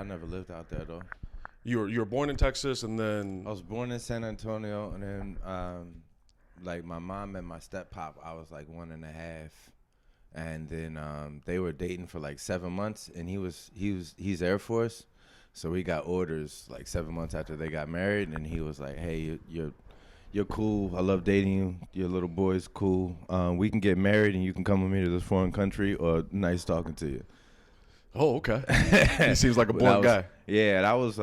never lived out there though. You were born in Texas, and then I was born in San Antonio, and then like my mom and my step pop, I was like 1.5, and then they were dating for like 7 months, and he's Air Force, so we got orders like 7 months after they got married, and he was like, hey, you're cool. I love dating you. Your little boy's cool. We can get married, and you can come with me to this foreign country, or nice talking to you. Oh, okay. He seems like a blunt guy. Yeah, that was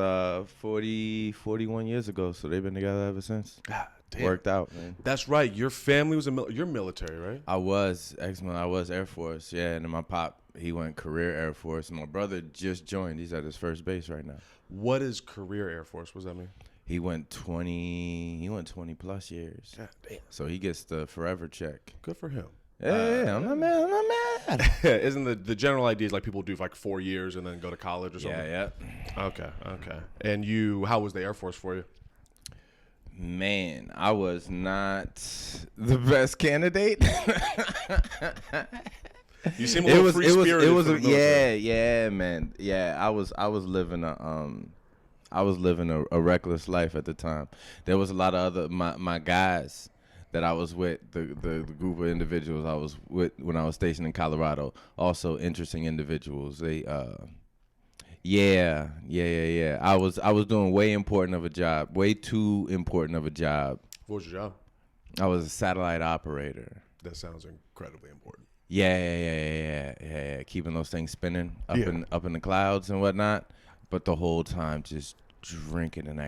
41 years ago, so they've been together ever since. God damn. Worked out, man. That's right. Your family was you're military, right? I was Air Force, yeah, and then my pop, he went career Air Force, and my brother just joined. He's at his first base right now. What is career Air Force? What does that mean? He went 20 plus years. God damn. So he gets the forever check. Good for him. Yeah, I'm not mad. Isn't the general idea is like people do like 4 years and then go to college or something? Yeah. Okay. And how was the Air Force for you? Man, I was not the best candidate. You seem a little free spirited. Yeah, man. Yeah, I was living a reckless life at the time. There was a lot of other my guys that I was with, the group of individuals I was with when I was stationed in Colorado, also interesting individuals. They yeah. I was doing way too important of a job. What was your job? I was a satellite operator. That sounds incredibly important. Yeah. Keeping those things spinning up in the clouds and whatnot, but the whole time just drinking and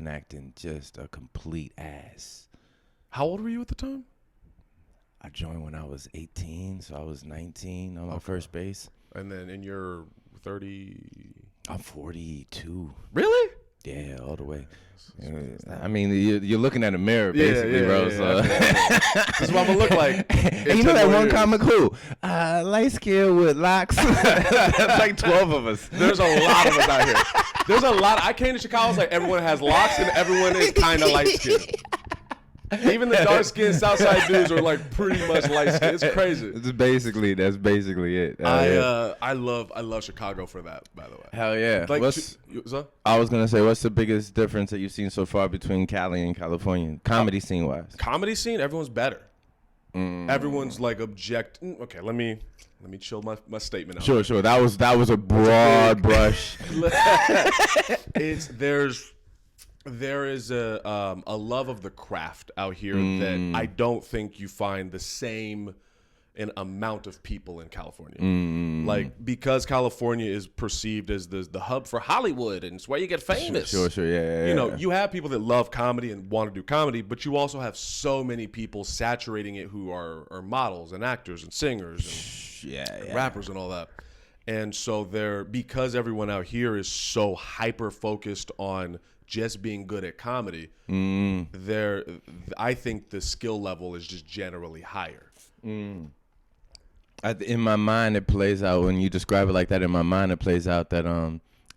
acting just a complete ass. How old were you at the time? I joined when I was 18, so I was 19 on my first base. And then in your 30? I'm 42. Really? Yeah, all the way. I mean, you're looking at a mirror, basically, bro. So. This is what I'm going to look like. And you know that one comic who? Light skin with locks. That's like 12 of us. There's a lot of us out here. There's a lot. I came to Chicago, it's like everyone has locks and everyone is kind of light skinned. Even the dark-skinned Southside dudes are like pretty much light-skinned. It's crazy. That's basically it. I love Chicago for that, by the way. Hell yeah. Like, I was gonna say, what's the biggest difference that you've seen so far between Cali and California, comedy scene wise? Comedy scene, everyone's better. Everyone's like Okay, let me chill my statement out. Sure. That was a broad brush. There is a love of the craft out here that I don't think you find the same in amount of people in California. Like, because California is perceived as the hub for Hollywood and it's where you get famous. Sure, yeah. You know, you have people that love comedy and want to do comedy, but you also have so many people saturating it who are models and actors and singers and rappers and all that. And so because everyone out here is so hyper focused on just being good at comedy, I think the skill level is just generally higher. In my mind, it plays out when you describe it like that. In my mind, it plays out that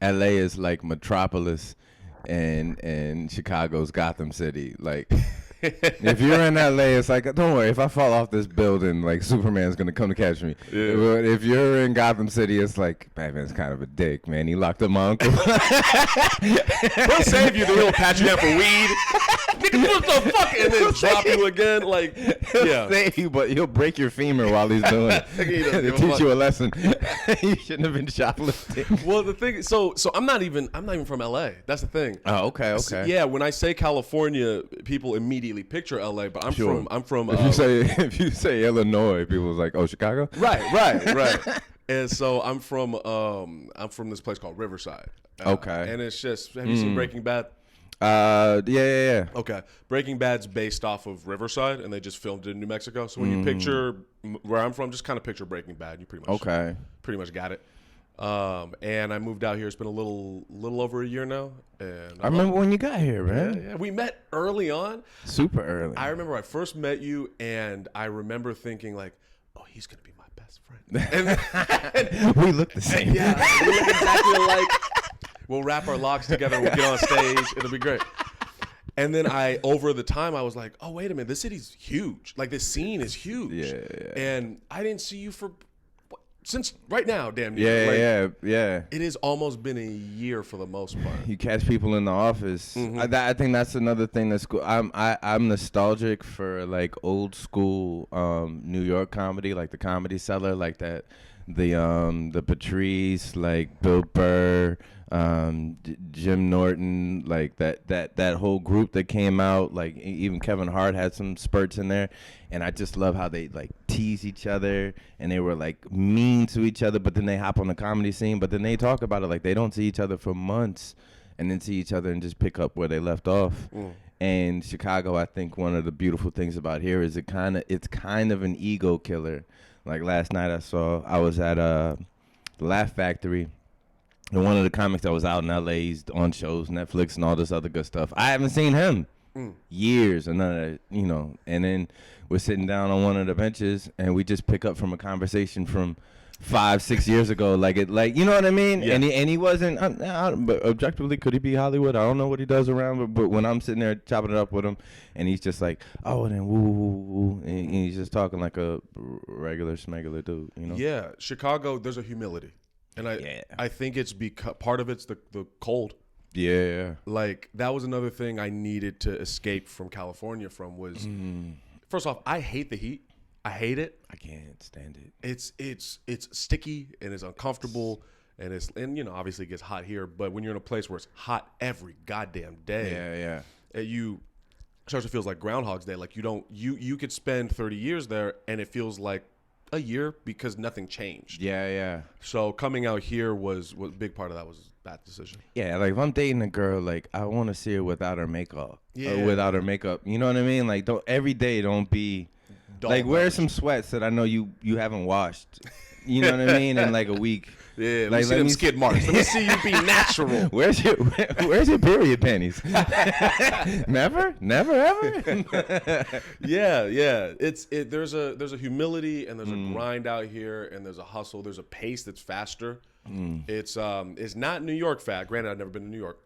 LA is like Metropolis, and Chicago's Gotham City. Like, if you're in LA, it's like, don't worry, if I fall off this building, like Superman's gonna come to catch me. Yeah. But if you're in Gotham City, it's like, Batman's kind of a dick, man. He locked up my uncle. He'll save you, then he'll pat you down for weed. Nigga, what the fuck? And then drop you again. Like, he'll save you, but he'll break your femur while he's doing it to teach you a lesson. You shouldn't have been shoplifting. Well, the thing, so I'm not even from LA. That's the thing. Oh, okay. So, yeah, when I say California, people immediately picture LA, but I'm from. If you say Illinois, people's like, oh, Chicago. Right. And so I'm from this place called Riverside. Okay. And it's just, have you seen Breaking Bad? Yeah. Okay. Breaking Bad's based off of Riverside, and they just filmed it in New Mexico. So when you picture where I'm from, just kind of picture Breaking Bad. You pretty much got it. And I moved out here. It's been a little over a year now. And I remember when you got here, man. Yeah. We met early on. Super early. I remember I first met you, and I remember thinking like, oh, he's gonna be my best friend. And we look the same. Yeah, we look exactly alike. We'll wrap our locks together. We'll get on stage. It'll be great. And then over the time, I was like, oh, wait a minute. This city's huge. Like, this scene is huge. Yeah. And I didn't see you for since right now, damn near. Yeah. It has almost been a year for the most part. You catch people in the office. I think that's another thing that's cool. I'm nostalgic for like old school New York comedy, like the Comedy Cellar, like that, the Patrice, like Bill Burr, Jim Norton, like that whole group that came out. Like even Kevin Hart had some spurts in there. And I just love how they like tease each other and they were like mean to each other, but then they hop on the comedy scene, but then they talk about it like they don't see each other for months and then see each other and just pick up where they left off. And Chicago, I think one of the beautiful things about here is it's kind of an ego killer. Like last night I was at the Laugh Factory. And one of the comics that was out in LA, he's on shows, Netflix and all this other good stuff. I haven't seen him years, and and then we're sitting down on one of the benches and we just pick up from a conversation from 5-6 years ago, you know what I mean? Yeah. And he wasn't, but objectively, could he be Hollywood? I don't know what he does around, but when I'm sitting there chopping it up with him, and he's just like, oh, and then woo, woo, woo, and he's just talking like a regular smegular dude, you know? Yeah, Chicago, there's a humility, and I think it's because part of it's the cold. Yeah. Like that was another thing I needed to escape from California from was, first off, I hate the heat. I hate it. I can't stand it. It's sticky and it's uncomfortable and obviously it gets hot here. But when you're in a place where it's hot every goddamn day, you starts to feel like Groundhog's Day. Like you could spend 30 years there and it feels like a year because nothing changed. Yeah. So coming out here was a big part of that was that decision. Yeah, like if I'm dating a girl, like I want to see her without her makeup. Yeah. Without her makeup. You know what I mean? Like every day don't be like wear some sweats that I know you haven't washed. You know what I mean? In like a week. Yeah, like, let me see them skid marks. Let me see you be natural. Where's your period panties? Never ever. Yeah. There's a humility and there's a grind out here and there's a hustle. There's a pace that's faster. It's not New York fast. Granted, I've never been to New York,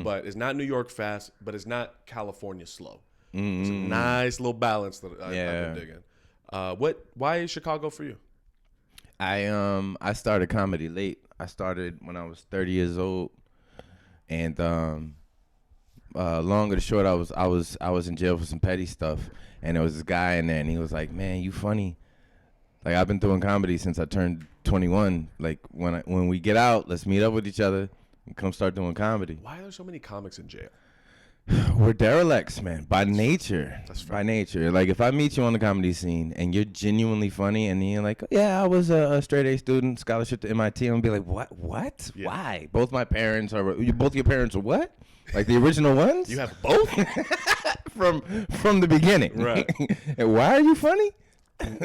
but it's not New York fast. But it's not California slow. It's a nice little balance that I've been digging. Why is Chicago for you? I started comedy late. I started when I was 30 years old, and long or the short, I was in jail for some petty stuff, and there was this guy in there, and he was like, "Man, you funny. Like I've been doing comedy since I turned 21. Like when we get out, let's meet up with each other and come start doing comedy." Why are there so many comics in jail? We're derelicts, man, by nature. That's by nature. Like if I meet you on the comedy scene and you're genuinely funny, and you're like, "Yeah, I was a straight A student, scholarship to MIT," I'm gonna be like, "What? Yeah. Why? Both your parents are what? Like the original ones? You have both from the beginning, right? And why are you funny?"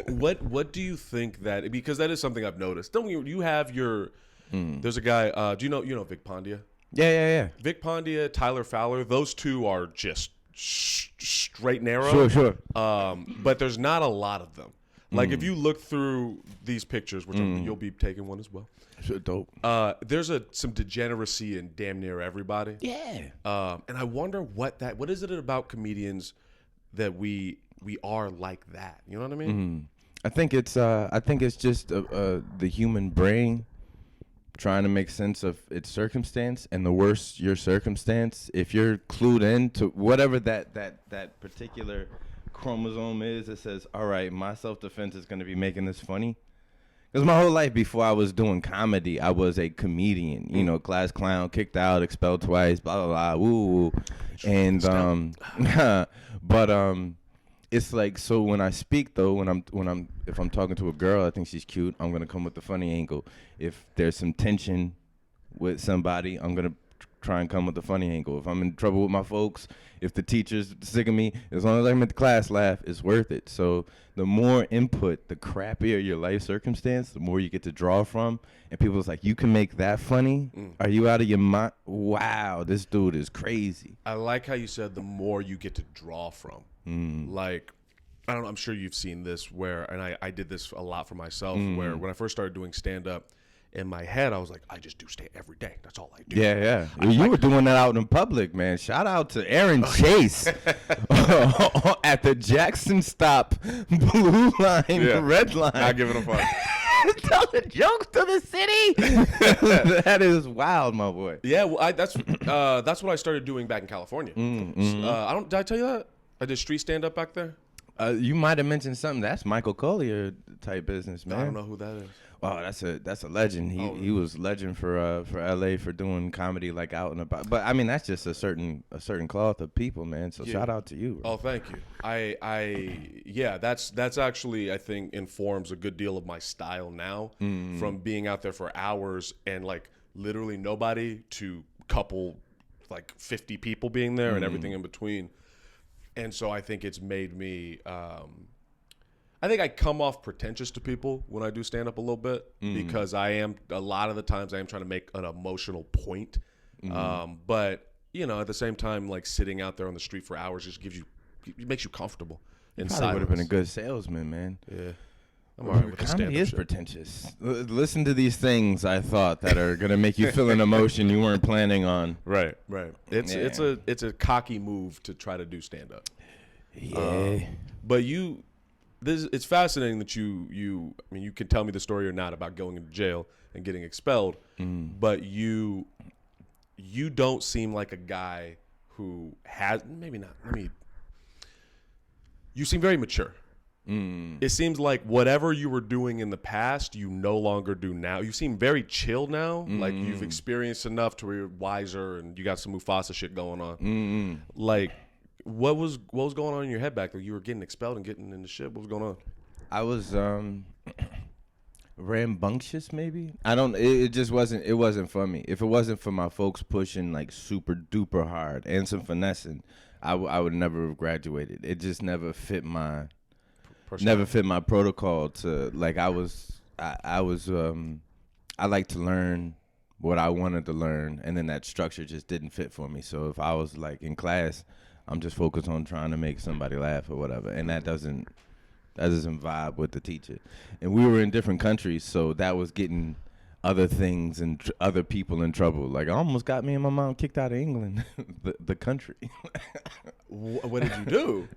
What do you think that? Because that is something I've noticed. Don't you have your? There's a guy. Do you know Vic Pondia? Yeah. Vic Pondia, Tyler Fowler, those two are just straight narrow. Sure. But there's not a lot of them. Like if you look through these pictures, which you'll be taking one as well. Sure, dope. There's some degeneracy in damn near everybody. Yeah. And I wonder what is it about comedians that we are like that? You know what I mean? I think it's just the human brain trying to make sense of its circumstance, and the worse your circumstance, if you're clued in to whatever that particular chromosome is that says, all right, my self-defense is going to be making this funny. Because my whole life before I was doing comedy, I was a comedian, class clown, kicked out, expelled twice, blah, blah, blah, woo. And, but it's like, so when I speak though, if I'm talking to a girl, I think she's cute, I'm going to come with the funny angle. If there's some tension with somebody, I'm going to try and come with the funny angle. If I'm in trouble with my folks, if the teacher's sick of me, as long as I make the class laugh, it's worth it. So the more input, the crappier your life circumstance, the more you get to draw from. And people's like, you can make that funny? Are you out of your mind? Wow, this dude is crazy. I like how you said the more you get to draw from. Like, I don't know, I'm sure you've seen this and I did this a lot for myself, where when I first started doing stand-up, in my head, I was like, I just do stand every day. That's all I do. Yeah. You were doing that out in public, man. Shout out to Aaron Chase at the Jackson Stop Blue Line, Red Line. Not giving a fuck. Telling jokes to the city. That is wild, my boy. Yeah, well, that's what I started doing back in California. Did I tell you that? I did street stand up back there. You might have mentioned something. That's Michael Collier type business, man. I don't know who that is. Oh, that's a legend. He was legend for LA for doing comedy like out and about. But I mean, that's just a certain cloth of people, man. So shout out to you. Bro. Oh, thank you. That's actually, I think, informs a good deal of my style now, from being out there for hours and like literally nobody to couple like 50 people being there and everything in between. And so I think it's made me, I think I come off pretentious to people when I do stand up a little bit because a lot of the times I am trying to make an emotional point. But, at the same time, like sitting out there on the street for hours just makes you comfortable. In silence. Would have been a good salesman, man. Yeah. I'm all right with the stand-up comedy is shit. pretentious. Listen to these things I thought that are gonna make you feel an emotion you weren't planning on. Right. It's a cocky move to try to do stand-up. Yeah. But it's fascinating that you can tell me the story or not about going into jail and getting expelled, but you don't seem like a guy who has, maybe not. You seem very mature. It seems like whatever you were doing in the past, you no longer do now. You seem very chill now. Like you've experienced enough to where you're wiser and you got some Mufasa shit going on. Like, what was going on in your head back there? You were getting expelled and getting into shit. What was going on? I was rambunctious, maybe. It just wasn't. It wasn't for me. If it wasn't for my folks pushing like super duper hard and some finessing, I would never have graduated. It just never fit my. Never fit my protocol to like I like to learn what I wanted to learn, and then that structure just didn't fit for me. So if I was like in class, I'm just focused on trying to make somebody laugh or whatever, and that doesn't vibe with the teacher. And we were in different countries, so that was getting other things and other people in trouble. Like, I almost got me and my mom kicked out of England, the country. What did you do?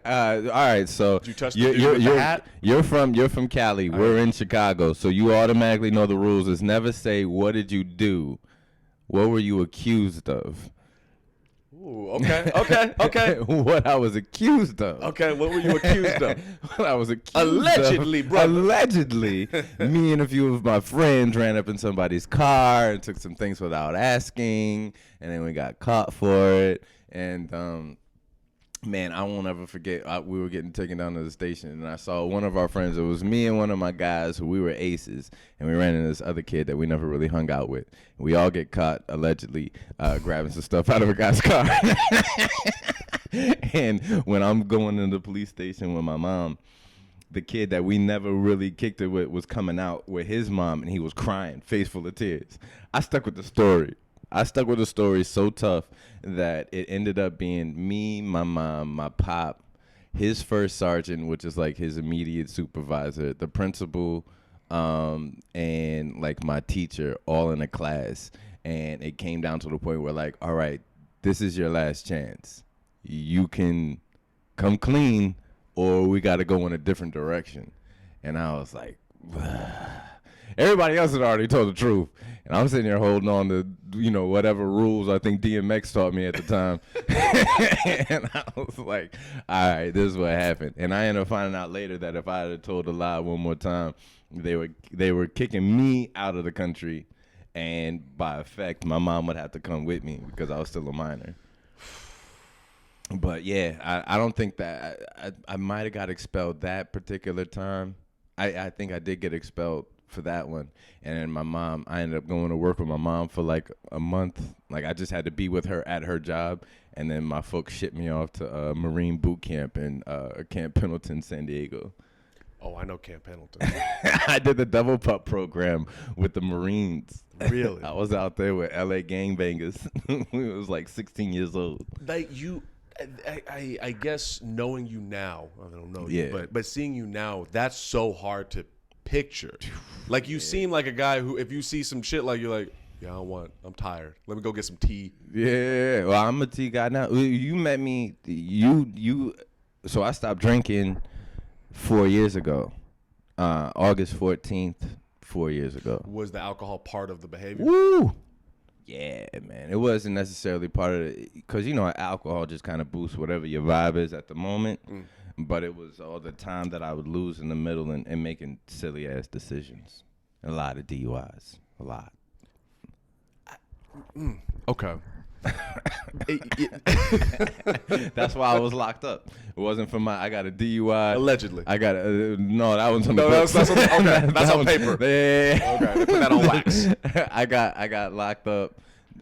All right, so did you touch the hat? You're from Cali. We're in Chicago, so you automatically know the rules. Is never say what did you do. What were you accused of? Ooh, okay. What I was accused of. Okay, what were you accused of? What I was accused allegedly, of. brother. Allegedly, me and a few of my friends ran up in somebody's car and took some things without asking, and then we got caught for it. And man, I won't ever forget. We were getting taken down to the station, and I saw one of our friends. It was me and one of my guys who we were aces, and we ran into this other kid that we never really hung out with. We all get caught allegedly grabbing some stuff out of a guy's car. And when I'm going into the police station with my mom, the kid that we never really kicked it with was coming out with his mom, and he was crying, face full of tears. I stuck with the story. So tough that it ended up being me, my mom, my pop, his first sergeant, which is like his immediate supervisor, the principal, and like my teacher, all in a class. And it came down to the point where like, all right, this is your last chance. You can come clean or we got to go in a different direction. And I was like, everybody else had already told the truth. And I'm sitting here holding on to, whatever rules I think DMX taught me at the time. And I was like, all right, this is what happened. And I ended up finding out later that if I had told a lie one more time, they were kicking me out of the country. And by effect, my mom would have to come with me because I was still a minor. But yeah, I don't think that I might have got expelled that particular time. I think I did get expelled for that one. And then I ended up going to work with my mom for like a month. Like I just had to be with her at her job. And then my folks shipped me off to Marine boot camp in Camp Pendleton, San Diego. Oh, I know Camp Pendleton. I did the double pup program with the Marines. Really? I was out there with LA gangbangers. We was like 16 years old. Like I guess knowing you now, I don't know you, but seeing you now, that's so hard to picture. Like you seem like a guy who, if you see some shit, like you're like, yeah, I'm tired. Let me go get some tea. Yeah, well, I'm a tea guy now. You met me, so I stopped drinking 4 years ago. August 14th, 4 years ago. Was the alcohol part of the behavior? Woo! Yeah, man. It wasn't necessarily part of it because, alcohol just kind of boosts whatever your vibe is at the moment. But it was all the time that I would lose in the middle and making silly-ass decisions. A lot of DUIs. A lot. Okay. That's why I was locked up. It wasn't for I got a DUI. Allegedly. I got no, that one's on the books. That's on paper. Yeah. Okay, put that on wax. I got locked up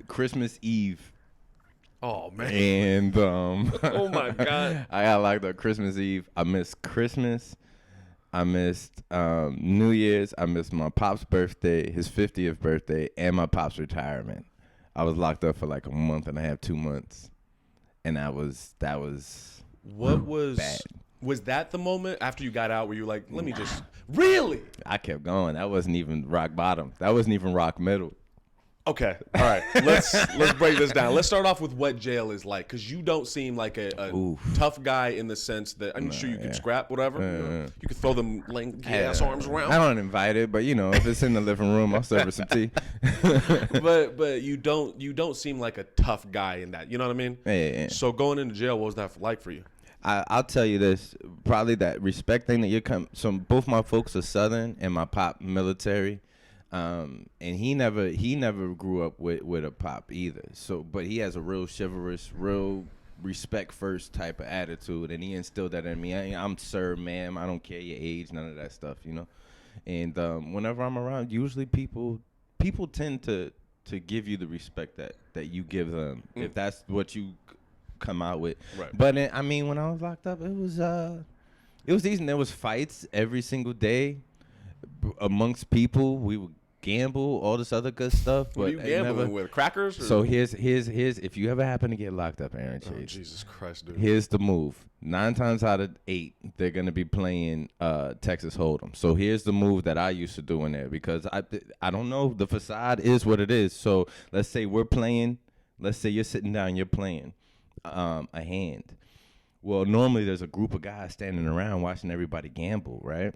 Christmas Eve. Oh man. And oh my God. I got locked up Christmas Eve. I missed Christmas. I missed New Year's. I missed my pop's birthday, his 50th birthday, and my pop's retirement. I was locked up for like a month and a half, 2 months, and that was bad. Was that the moment after you got out where you were like, let me just really? I kept going. That wasn't even rock bottom. That wasn't even rock middle. Okay, all right. Let's break this down. Let's start off with what jail is like, because you don't seem like a tough guy in the sense that I'm sure you can scrap whatever. You can throw them lanky ass arms around. I don't invite it, but if it's in the living room, I'll serve her some tea. but you don't seem like a tough guy in that. You know what I mean? Yeah. So going into jail, what was that like for you? I'll tell you this, probably that respect thing that so both my folks are Southern and my pop military. And he never grew up with a pop either. So, but he has a real chivalrous, real respect first type of attitude, and he instilled that in me. I'm sir, ma'am. I don't care your age, none of that stuff, And whenever I'm around, usually people tend to give you the respect that you give them if that's what you come out with. Right. But when I was locked up, it was easy. There was fights every single day amongst people. We would gamble, all this other good stuff. What are you gambling with? Crackers? Or? So here's if you ever happen to get locked up, Aaron Chase. Oh, Jesus Christ, dude. Here's the move. 9 times out of 8, they're gonna be playing Texas Hold'em. So here's the move that I used to do in there because I don't know, the facade is what it is. So let's say we're playing. Let's say you're sitting down, you're playing a hand. Well, normally there's a group of guys standing around watching everybody gamble, right?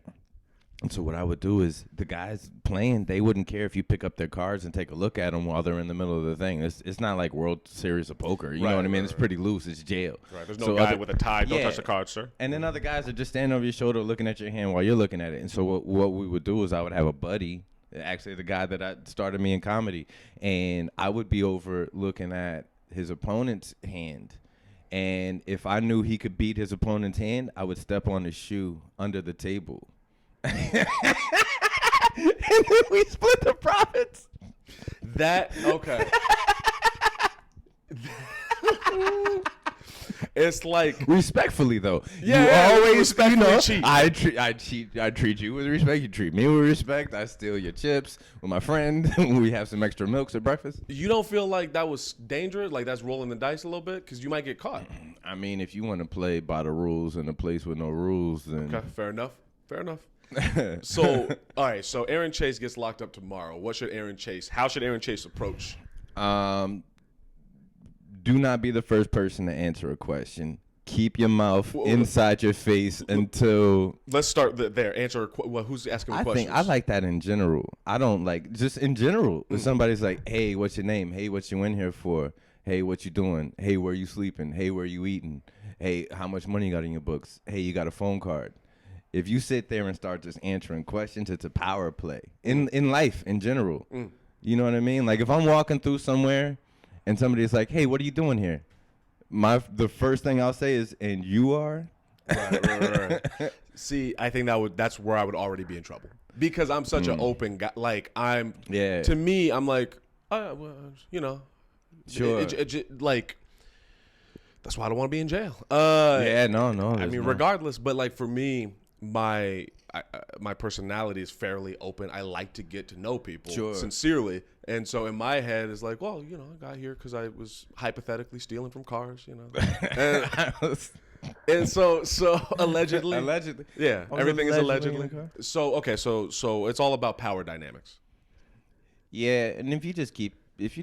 And so what I would do is the guys playing, they wouldn't care if you pick up their cards and take a look at them while they're in the middle of the thing. It's not like World Series of Poker. You know what I mean? It's pretty loose. It's jail. Right. There's no guy with a tie. Don't touch the cards, sir. And then other guys are just standing over your shoulder looking at your hand while you're looking at it. And so what we would do is I would have a buddy, actually the guy that started me in comedy, and I would be over looking at his opponent's hand. And if I knew he could beat his opponent's hand, I would step on his shoe under the table. And then we split the profits. Okay. It's like respectfully though. Yeah, you always respectfully cheat. I treat you with respect. You treat me with respect. I steal your chips with my friend. We have some extra milks at breakfast. You don't feel like that was dangerous? Like that's rolling the dice a little bit because you might get caught. I mean, if you want to play by the rules in a place with no rules, then okay, fair enough. So, all right. So Aaron Chase gets locked up tomorrow. How should Aaron Chase approach? Do not be the first person to answer a question. Keep your mouth inside your face until. Let's start there. Answer. Who's asking the questions? I like that in general. I don't like just in general. If somebody's like, "Hey, what's your name? Hey, what you in here for? Hey, what you doing? Hey, where you sleeping? Hey, where you eating? Hey, how much money you got in your books? Hey, you got a phone card?" If you sit there and start just answering questions, it's a power play in life in general. You know what I mean? Like if I'm walking through somewhere and somebody's like, "Hey, what are you doing here?" The first thing I'll say is, "And you are?" Right. See, I think that's where I would already be in trouble because I'm such an open guy. Like to me, I'm like, sure. Like that's why I don't want to be in jail. No. I mean, regardless, but like for me, my personality is fairly open. I like to get to know people sincerely. And so in my head, it's like, well, I got here because I was hypothetically stealing from cars, And so allegedly. Yeah, everything is allegedly. So, okay, so it's all about power dynamics. Yeah, and if you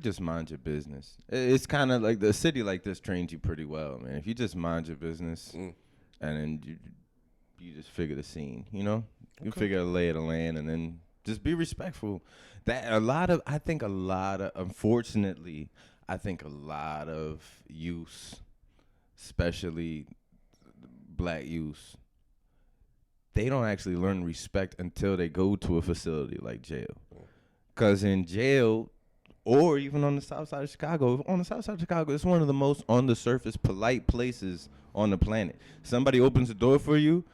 just mind your business, it's kind of like the city like this trains you pretty well, man. If you just mind your business and then you just figure the scene, you know? You figure the lay of the land, and then just be respectful. Unfortunately, I think a lot of youth, especially black youth, they don't actually learn respect until they go to a facility like jail. Because in jail, or even on the south side of Chicago, it's one of the most on the surface polite places on the planet. Somebody opens the door for you,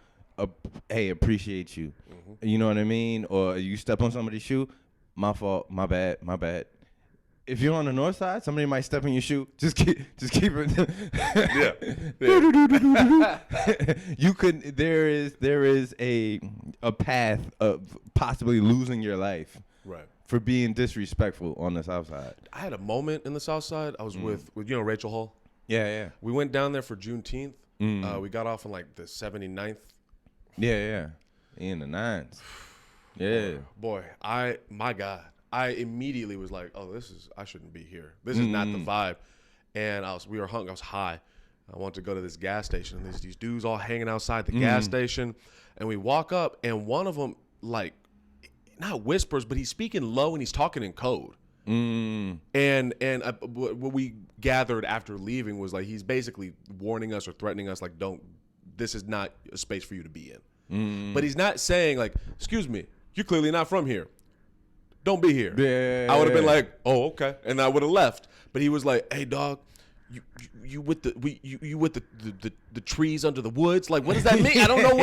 hey, appreciate you. Mm-hmm. You know what I mean? Or you step on somebody's shoe, my fault, my bad. If you're on the north side, somebody might step in your shoe. Just keep it. Yeah. You could. There is a path of possibly losing your life. Right. For being disrespectful on the south side. I had a moment in the south side. I was with Rachel Hall. Yeah. We went down there for Juneteenth. We got off on like the 79th. Yeah. In the 9s. Yeah. Boy, my God. I immediately was like, oh, I shouldn't be here. This is not the vibe. And I was high. I wanted to go to this gas station, and there's these dudes all hanging outside the gas station. And we walk up, and one of them, like, not whispers, but he's speaking low and he's talking in code. And what we gathered after leaving was like he's basically warning us or threatening us, like, this is not a space for you to be in. But he's not saying like, excuse me, you're clearly not from here. Don't be here. Yeah. I would have been like, oh, okay, and I would have left. But he was like, hey, dog, you with the trees under the woods? Like, what does that mean? I don't know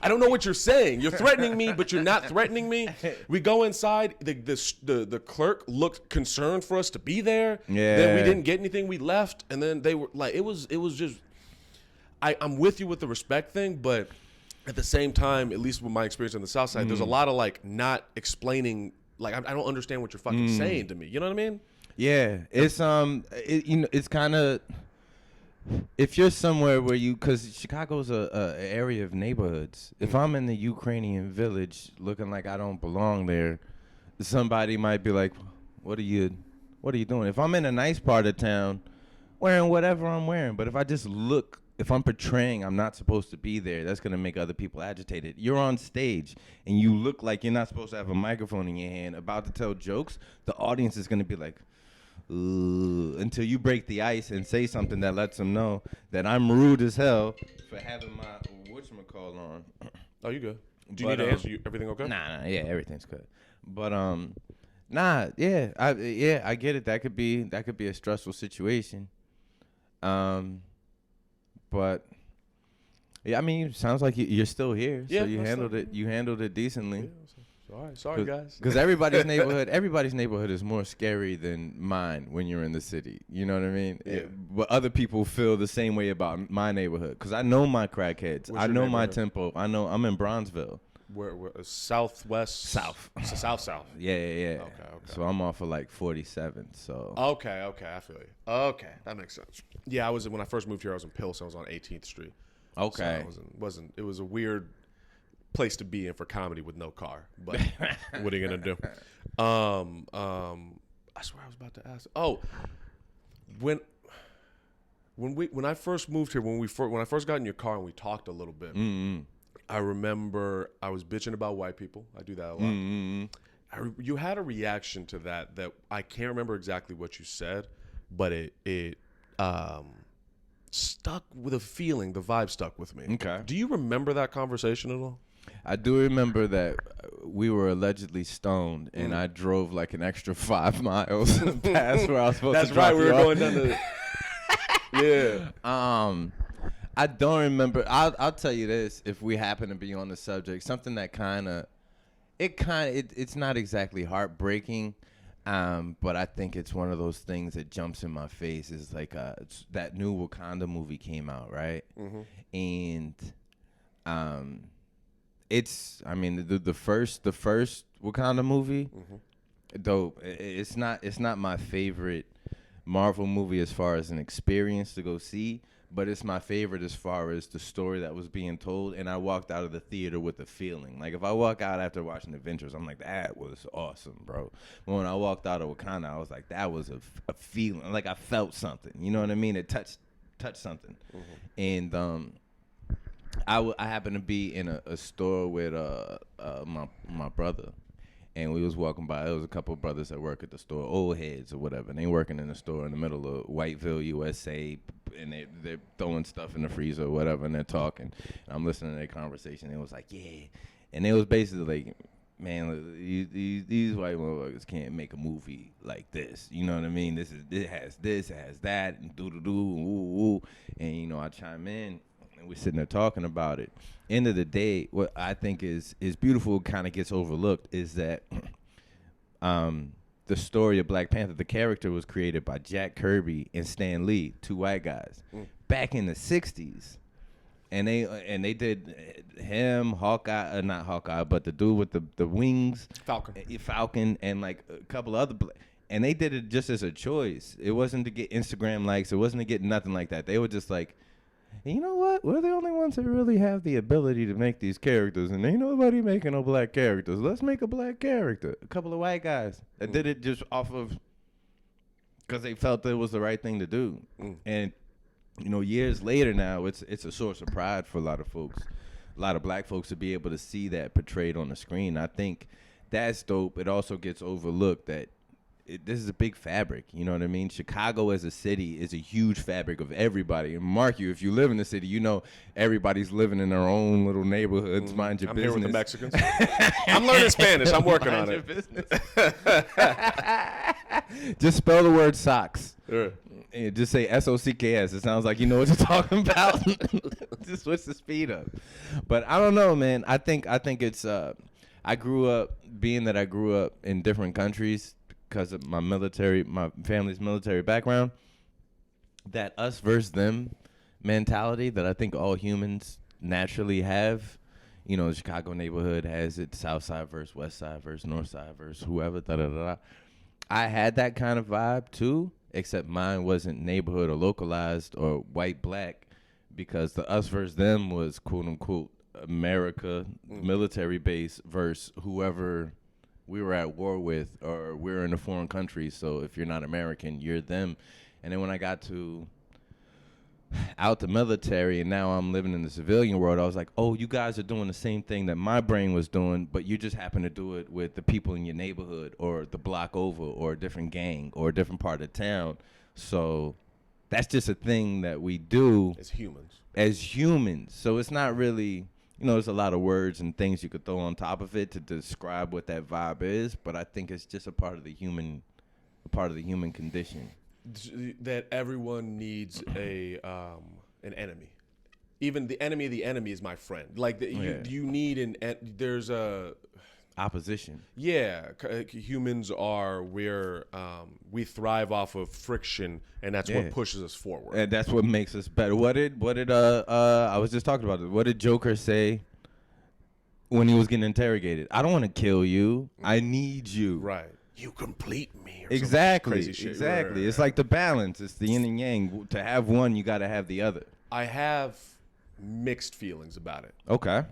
I don't know what you're saying. You're threatening me, but you're not threatening me. We go inside. The clerk looked concerned for us to be there. Yeah. Then we didn't get anything. We left, and then they were like, it was just. I'm with you with the respect thing, but at the same time, at least with my experience on the South Side, there's a lot of like not explaining. Like, I don't understand what you're fucking saying to me. You know what I mean? Yeah, it's it's kind of, if you're somewhere where because Chicago's a area of neighborhoods. If I'm in the Ukrainian village looking like I don't belong there, somebody might be like, what are you doing? If I'm in a nice part of town, wearing whatever I'm wearing, but if I'm portraying I'm not supposed to be there, that's gonna make other people agitated. You're on stage and you look like you're not supposed to have a microphone in your hand, about to tell jokes. The audience is gonna be like, until you break the ice and say something that lets them know that I'm rude as hell for having my whatchamacall on. Oh, you good? Do you need to answer? Everything okay? Nah, yeah, everything's good. But I get it. That could be a stressful situation. But yeah, I mean, it sounds like you're still here, so you handled it. You handled it decently. Yeah, all right, sorry guys. Because everybody's neighborhood is more scary than mine when you're in the city. You know what I mean? Yeah. But other people feel the same way about my neighborhood because I know my crackheads. I know my tempo. I know I'm in Bronzeville. Where southwest? South. So south. Yeah. Okay. So I'm off of like 47. So. Okay, I feel you. Okay, that makes sense. Yeah, when I first moved here, I was in Pilsen. I was on 18th Street. Okay. So it was a weird place to be in for comedy with no car. But what are you gonna do? I swear I was about to ask. Oh, when I first moved here, when I first got in your car and we talked a little bit. Mm-hmm. I remember I was bitching about white people. I do that a lot. Mm-hmm. You had a reaction to that I can't remember exactly what you said, but it stuck with a feeling. The vibe stuck with me. Okay. Do you remember that conversation at all? I do remember that we were allegedly stoned, and I drove like an extra 5 miles past where I was supposed to drop. That's right. We were going down the. Yeah. I don't remember. I'll tell you this: if we happen to be on the subject, something that it's not exactly heartbreaking, but I think it's one of those things that jumps in my face. Is like that new Wakanda movie came out, right? Mm-hmm. And the first Wakanda movie, though it's not my favorite Marvel movie as far as an experience to go see. But it's my favorite as far as the story that was being told, and I walked out of the theater with a feeling. Like, if I walk out after watching Avengers, I'm like, that was awesome, bro. But when I walked out of Wakanda, I was like, that was a feeling. Like, I felt something. You know what I mean? It touched something. Mm-hmm. And I happened to be in a store with my brother, and we was walking by. There was a couple of brothers that work at the store, old heads or whatever, and they working in the store in the middle of Whiteville, USA, and they're throwing stuff in the freezer or whatever, and they're talking. And I'm listening to their conversation. And it was like, yeah, and it was basically like, man, these white motherfuckers can't make a movie like this. You know what I mean? It has that, and ooh, and you know, I chime in. We're sitting there talking about it. End of the day, what I think is beautiful, kind of gets overlooked, is that the story of Black Panther, the character was created by Jack Kirby and Stan Lee, two white guys, back in the '60s, and they did him, Hawkeye, not Hawkeye, but the dude with the wings, Falcon, and like a couple other. And they did it just as a choice. It wasn't to get Instagram likes. It wasn't to get nothing like that. They were just like, you know what? We're the only ones that really have the ability to make these characters, and ain't nobody making no black characters. Let's make a black character. A couple of white guys that did it just off of because they felt that it was the right thing to do. And you know, years later now, it's a source of pride for a lot of folks, a lot of black folks, to be able to see that portrayed on the screen. I think that's dope. It also gets overlooked that this is a big fabric, you know what I mean? Chicago as a city is a huge fabric of everybody. And mark you, if you live in the city, you know everybody's living in their own little neighborhoods. Mind your business. I'm here with the Mexicans. I'm learning Spanish. I'm working on it. Business. Just spell the word socks. Just say SOCKS. It sounds like you know what you're talking about. Just switch the speed up. But I don't know, man. I think it's I grew up in different countries because of my family's military background, that us versus them mentality that I think all humans naturally have. You know, the Chicago neighborhood has it, South Side versus West Side versus North Side versus whoever, da-da-da-da. I had that kind of vibe too, except mine wasn't neighborhood or localized or white black, because the us versus them was quote unquote America military base versus whoever we were at war with, or we're in a foreign country, so if you're not American, you're them. And then when I got out the military and now I'm living in the civilian world, I was like, oh, you guys are doing the same thing that my brain was doing, but you just happen to do it with the people in your neighborhood or the block over or a different gang or a different part of town. So that's just a thing that we do as humans. So it's not really, you know, there's a lot of words and things you could throw on top of it to describe what that vibe is, but I think it's just a part of the human condition. That everyone needs an enemy. Even the enemy of the enemy is my friend. Like you need there's a opposition. Yeah, humans we thrive off of friction, and that's what pushes us forward. And that's what makes us better. What did I was just talking about it. What did Joker say when he was getting interrogated? I don't want to kill you. I need you. Right. You complete me. Or exactly. Crazy shit. Exactly. Right. It's like the balance. It's the yin and yang. To have one, you got to have the other. I have mixed feelings about it. Okay.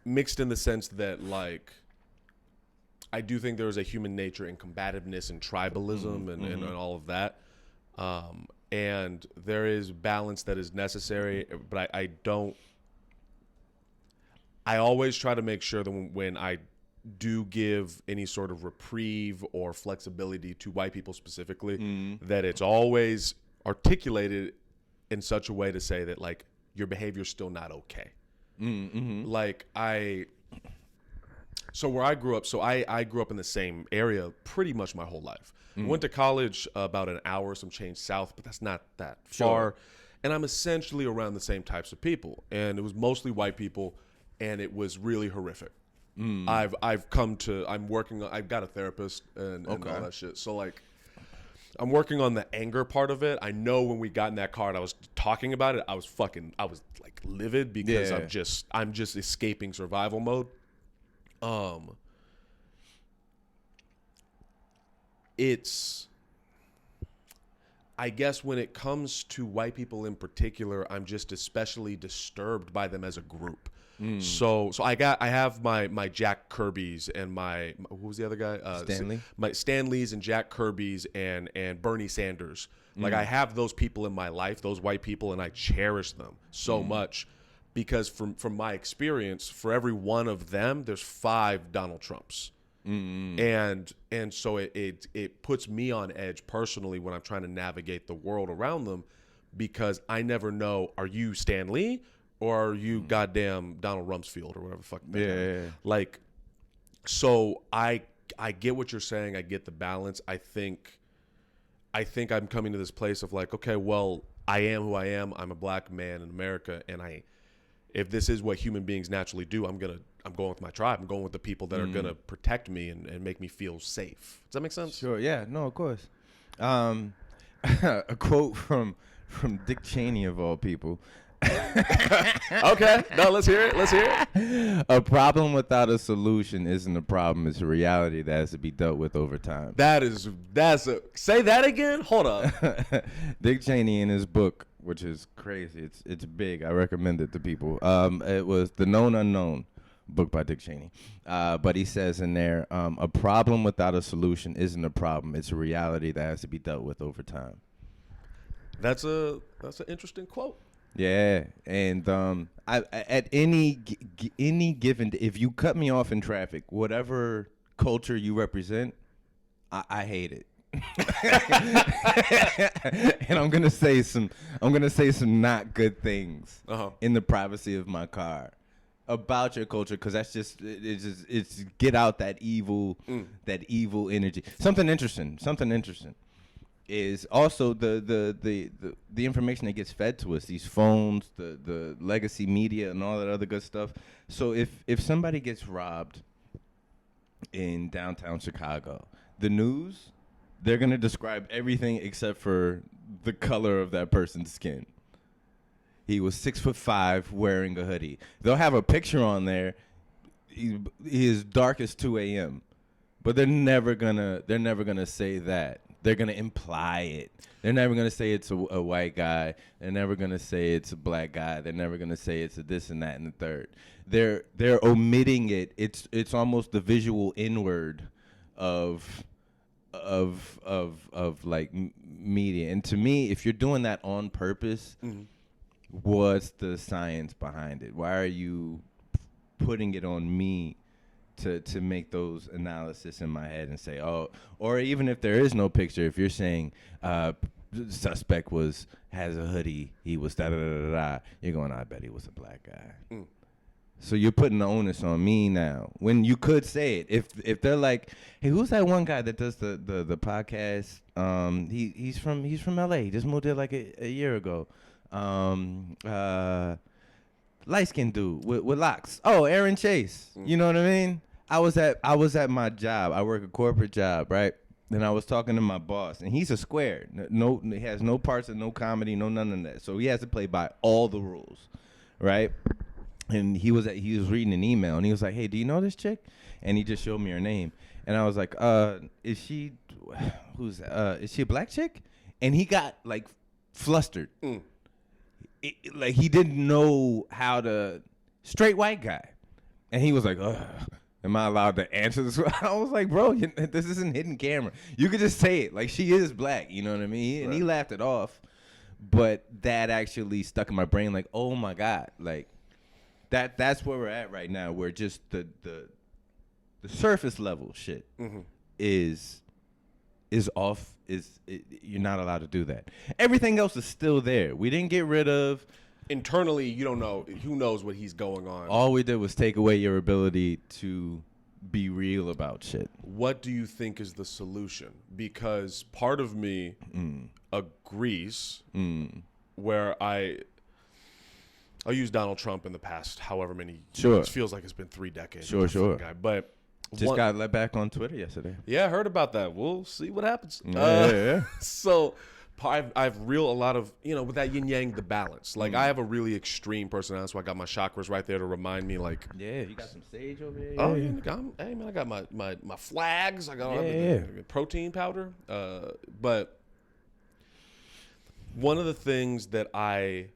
Mixed in the sense that, like, I do think there is a human nature in combativeness and tribalism and all of that. And there is balance that is necessary, but I always try to make sure that when I do give any sort of reprieve or flexibility to white people specifically, that it's always articulated in such a way to say that, like, your behavior's still not okay. Like, so where I grew up, I grew up in the same area pretty much my whole life. Went to college about an hour, some change south, but that's not that far. And I'm essentially around the same types of people. And it was mostly white people, and it was really horrific. I've got a therapist and all that shit. So, like, I'm working on the anger part of it. I know when we got in that car and I was talking about it, I was like livid because I'm just escaping survival mode. I guess when it comes to white people in particular, I'm just especially disturbed by them as a group. So I have my Jack Kirby's and my who was the other guy? Stanley. My Stan Lee's and Jack Kirby's and Bernie Sanders. Like, I have those people in my life, those white people, and I cherish them so much because from my experience, for every one of them, there's 5 Donald Trumps. And so it puts me on edge personally when I'm trying to navigate the world around them, because I never know, are you Stan Lee or are you goddamn Donald Rumsfeld or whatever the fuck? Yeah. Like, so I get what you're saying. I get the balance. I think I'm coming to this place of like, okay, well, I am who I am. I'm a black man in America, and if this is what human beings naturally do, I'm going with my tribe. I'm going with the people that are going to protect me and make me feel safe. Does that make sense? Sure. Yeah. No, of course. A quote from Dick Cheney, of all people. Okay. No, let's hear it. A problem without a solution isn't a problem. It's a reality that has to be dealt with over time. Say that again? Hold up. Dick Cheney, in his book, which is crazy. It's big. I recommend it to people. It was The Known Unknown, book by Dick Cheney. But he says in there, a problem without a solution isn't a problem. It's a reality that has to be dealt with over time. That's an interesting quote. Yeah, and at any given, if you cut me off in traffic, whatever culture you represent, I hate it. And I'm gonna say some not good things in the privacy of my car about your culture, because that's it's get out that evil energy. Something interesting is also the information that gets fed to us, these phones, the legacy media, and all that other good stuff. So if somebody gets robbed in downtown Chicago, the news, they're going to describe everything except for the color of that person's skin. He was 6'5", wearing a hoodie. They'll have a picture on there. He is dark as 2 a.m. But they're never gonna say that. They're gonna imply it. They're never gonna say it's a white guy. They're never gonna say it's a black guy. They're never gonna say it's a this and that and the third. They're omitting it. It's almost the visual inward of like media. And to me, if you're doing that on purpose, what's the science behind it? Why are you putting it on me to make those analysis in my head and say, oh, or even if there is no picture, if you're saying suspect has a hoodie, he was da da da da da, you're going, I bet he was a black guy. So you're putting the onus on me now when you could say it. If they're like, hey, who's that one guy that does the podcast? He's from LA. He just moved there like a year ago. Light-skinned dude with locks. Oh, Aaron Chase. You know what I mean? I was at my job. I work a corporate job, right? And I was talking to my boss, and he's a square. No, he has no parts of no comedy, no none of that. So he has to play by all the rules, right? And he was reading an email, and he was like, "Hey, do you know this chick?" And he just showed me her name, and I was like, "Is she a black chick?" And he got like flustered. Like he didn't know how to straight white guy, and he was like, ugh, am I allowed to answer this? I was like, bro, this isn't hidden camera. You could just say it. Like, she is black, you know what I mean? And he laughed it off, but that actually stuck in my brain. Like, oh my God, like that's where we're at right now. Where just the surface level shit is off. You're not allowed to do that. Everything else is still there. We didn't get rid of. Internally, you don't know. Who knows what he's going on? All we did was take away your ability to be real about shit. What do you think is the solution? Because part of me agrees. Where I use Donald Trump in the past, however many. Sure. It feels like it's been 3 decades. Sure. Guy, but. Just got let back on Twitter yesterday. Yeah, I heard about that. We'll see what happens. Yeah. So I've a lot of, with that yin yang, the balance. Like I have a really extreme personality, so I got my chakras right there to remind me. Like, yeah, you got some sage over here. Oh yeah, hey man, I got my flags. I got all the protein powder. But one of the things that I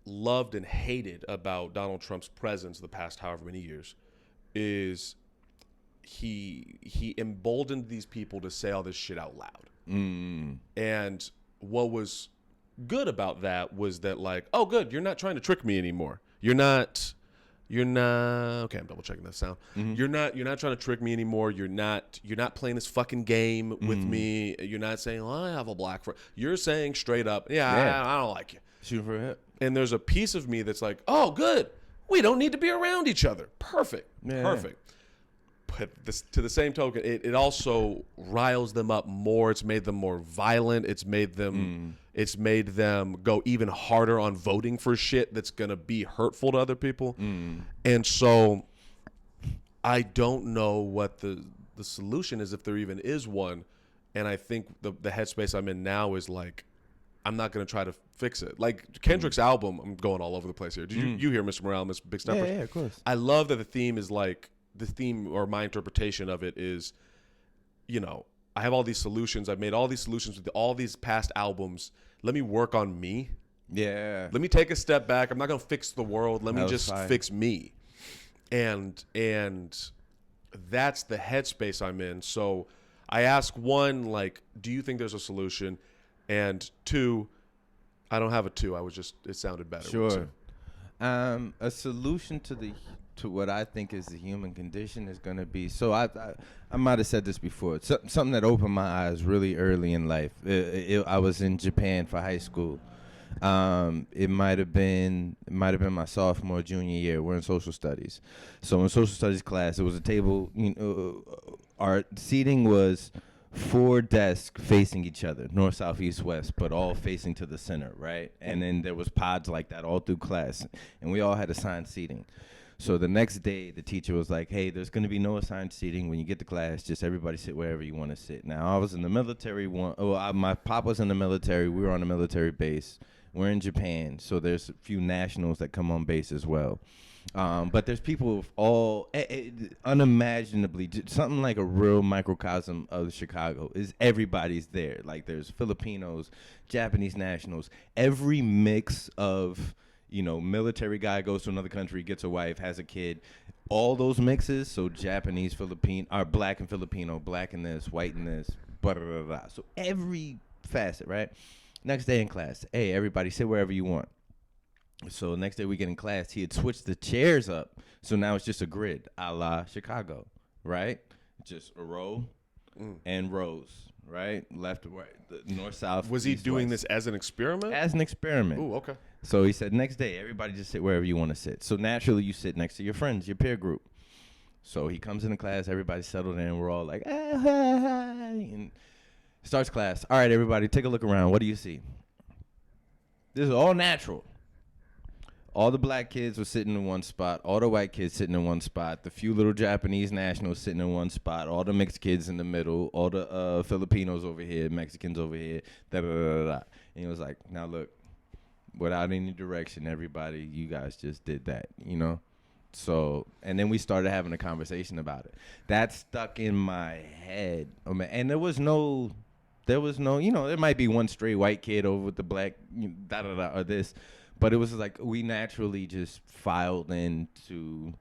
loved and hated about Donald Trump's presence the past however many years is he emboldened these people to say all this shit out loud. And what was good about that was that, like, oh, good, you're not trying to trick me anymore. You're not okay. I'm double checking that sound. Mm-hmm. You're not trying to trick me anymore. You're not playing this fucking game with me. You're not saying, "Well, I have a black friend." You're saying straight up, "Yeah, I don't like you." Shoot for a hip. And there's a piece of me that's like, "Oh, good. We don't need to be around each other. Perfect, perfect." But to the same token, it also riles them up more. It's made them more violent. It's made them go even harder on voting for shit that's gonna be hurtful to other people. And so I don't know what the solution is, if there even is one. And I think the headspace I'm in now is like, I'm not gonna try to fix it. Like Kendrick's album, I'm going all over the place here. Did you hear Mr. Morale, Miss Big Steppers? Yeah, of course. I love that the theme is like, the theme or my interpretation of it is, I have all these solutions. I've made all these solutions with all these past albums. Let me work on me. Yeah. Let me take a step back. I'm not going to fix the world. Let me just fix me. And that's the headspace I'm in. So I ask, one, like, do you think there's a solution? And two, I don't have a two. It sounded better. Sure. A solution to what I think is the human condition is going to be. So I might have said this before. Something that opened my eyes really early in life. I was in Japan for high school. It might have been my sophomore, junior year. We're in social studies. So in social studies class, it was a table. Our seating was 4 desks facing each other, north, south, east, west, but all facing to the center, right? And then there was pods like that all through class, and we all had assigned seating. So the next day, the teacher was like, hey, there's going to be no assigned seating. When you get to class, just everybody sit wherever you want to sit. Now, I was in the military. My pop was in the military. We were on a military base. We're in Japan, so there's a few nationals that come on base as well. But there's people of all unimaginably, something like a real microcosm of Chicago is everybody's there. Like there's Filipinos, Japanese nationals, every mix of, military guy goes to another country, gets a wife, has a kid, all those mixes. So Japanese, Filipino, or black and Filipino, black in this, white in this, blah, blah, blah, blah. So every facet, right? Next day in class, hey, everybody sit wherever you want. So next day we get in class, he had switched the chairs up. So now it's just a grid, a la Chicago, right? Just a row and rows, right? Left to right, north, south. Was he east, doing west. this as an experiment? As an experiment. Ooh, okay. So he said, next day, everybody just sit wherever you want to sit. So naturally, you sit next to your friends, your peer group. So he comes into class, everybody's settled in, we're all like, and starts class. All right, everybody, take a look around. What do you see? This is all natural. All the black kids were sitting in one spot. All the white kids sitting in one spot. The few little Japanese nationals sitting in one spot. All the mixed kids in the middle. All the Filipinos over here. Mexicans over here. Da, da, da, da. And he was like, now look, without any direction, everybody, you guys just did that, So, and then we started having a conversation about it. That stuck in my head. And there was no, there might be one stray white kid over with the black, or this. But it was like we naturally just filed into